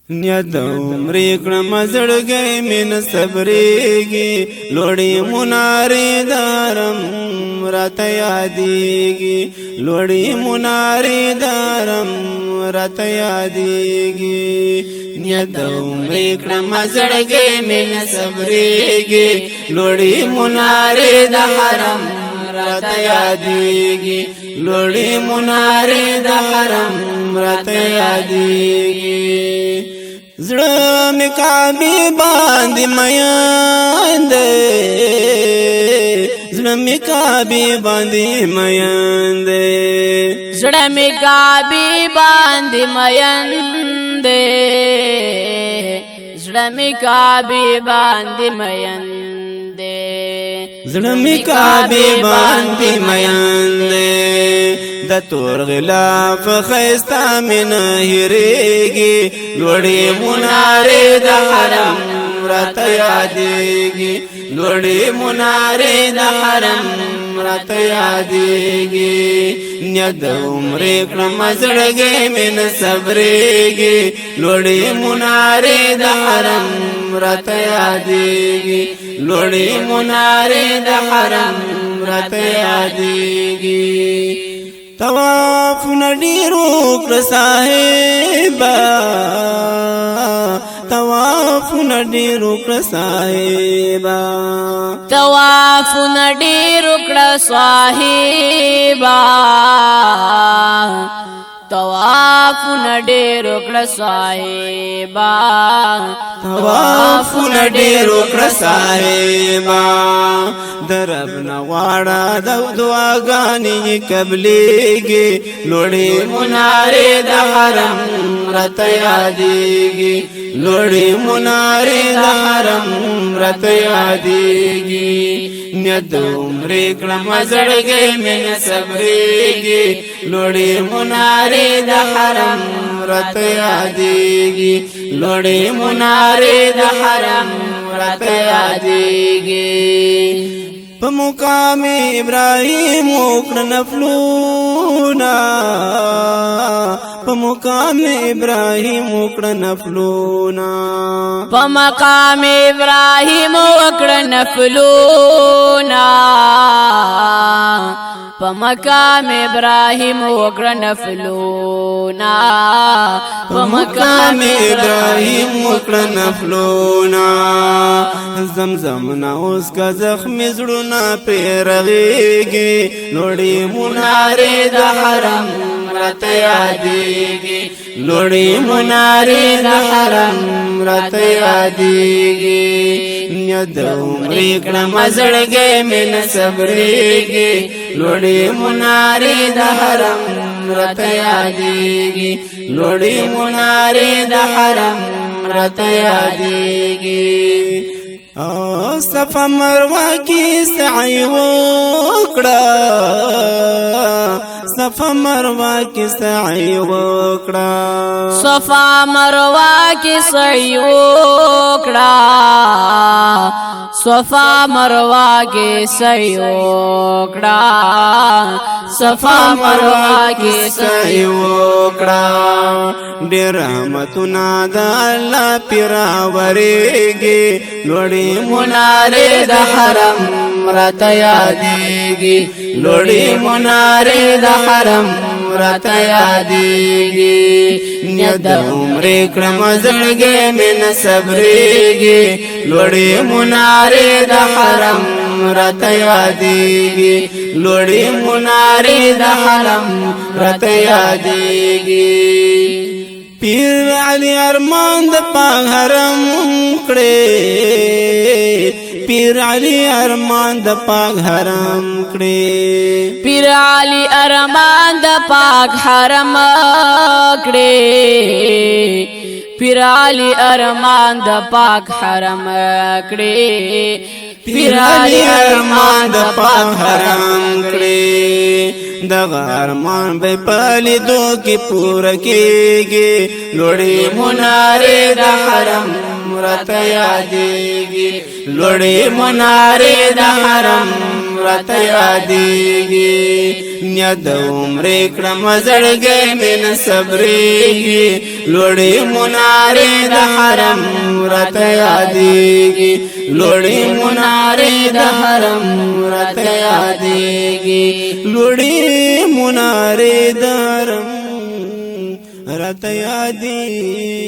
نیت عمری کړم زړګی من صبرېږي لوړې منارې دارم راته یادېږي لوړې منارې دارم راته یادېږي نیت عمری کړم زړګی من صبرېږي لوړې منارې د حرم راته یادېږي لوړې منارې د حرم راته یادېږي زړه مې کعبې باندې مین دی زړه مې کعبې باندې مین دی زړه مې کعبې باندې مین دی زړه مې کعبې باندې مین دی زړه مې کعبې باندې مین دی د تور غلاف خیستا مې نه هېرېږي لوړې منارې د حرم راته یادېږي لوړې منارې د حرم راته یادېږي نیت د عمرې کړم زړګی مې نه صبرېږي لوړې منارې د حرم راته یادېږي لوړې منارې د حرم راته یادېږي طوافونه ډېر وکړه صاحبه طوافونه ډېر وکړه صاحبه طوافونه ډېر وکړه صاحبه طوافونه ډېر وکړه صاحبه طوافونه ډېر وکړه صاحبه درب نه غواړه د دعاګانې قبلېږي لوړې منارې د حرم راته یادېږي لوړې منارې د حرم راته یادېږي نیت د عمرې کړم زړګی مې نه صبرېږي لوړې منارې د حرم راته یادېږي لوړې منارې د حرم راته یادېږي په مقام ابراهیم وکړه نفلونه په مقام ابراهیم وکړه نفلونه په مقام ابراهیم وکړه نفلونه په مقام ابراهیم وکړه نفلونه په مقام ابراهیم وکړه نفلونه زمزم نه اوس کا زخمي زړونه پرې رغېږي لوړې منارې د حرم راته یادېږي لوړې منارې د حرم راته یادېږي نیت د عمرې کړم زړګی مې نه صبرېږي لوړې منارې د حرم راته یادېږي لوړې منارې د حرم راته یادېږي صفا مروه کې سعی وکړه صفا مروه کې سعی وکړه صفا مروه کې سعی وکړه صفا مروه کې سعی وکړه صفا مروه کې سعی وکړه ډېر رحمتونه د الله پیرا ورېږي لوړې منارې د حرم راته یادېږي لوړې منارې د حرم راته یادېږي نیت د عمرې کړم زړګی مې نه صبرېږي لوړې منارې د حرم راته یادېږي لوړې منارې د حرم راته یادېږي پیر علی ارمان د پاک حرم کړې پیر علی ارمان د پاک حرم کړې پیر علی ارمان د پاک حرم کړې پیر علی ارمان د پاک حرم کړې پیر علی ارمان د پاک حرم کړې دغه ارمان به پالي دو کې پوره کېږي لوړې منارې د حرم راته یادېږي لوړې منارې د حرم رات یادیږي نیت د عمرې کړم زړګی مې نه صبرېږي لوړې منارې د حرم رات یادیږي لوړې منارې د حرم رات یادیږي لوړې منارې د حرم رات یادیږي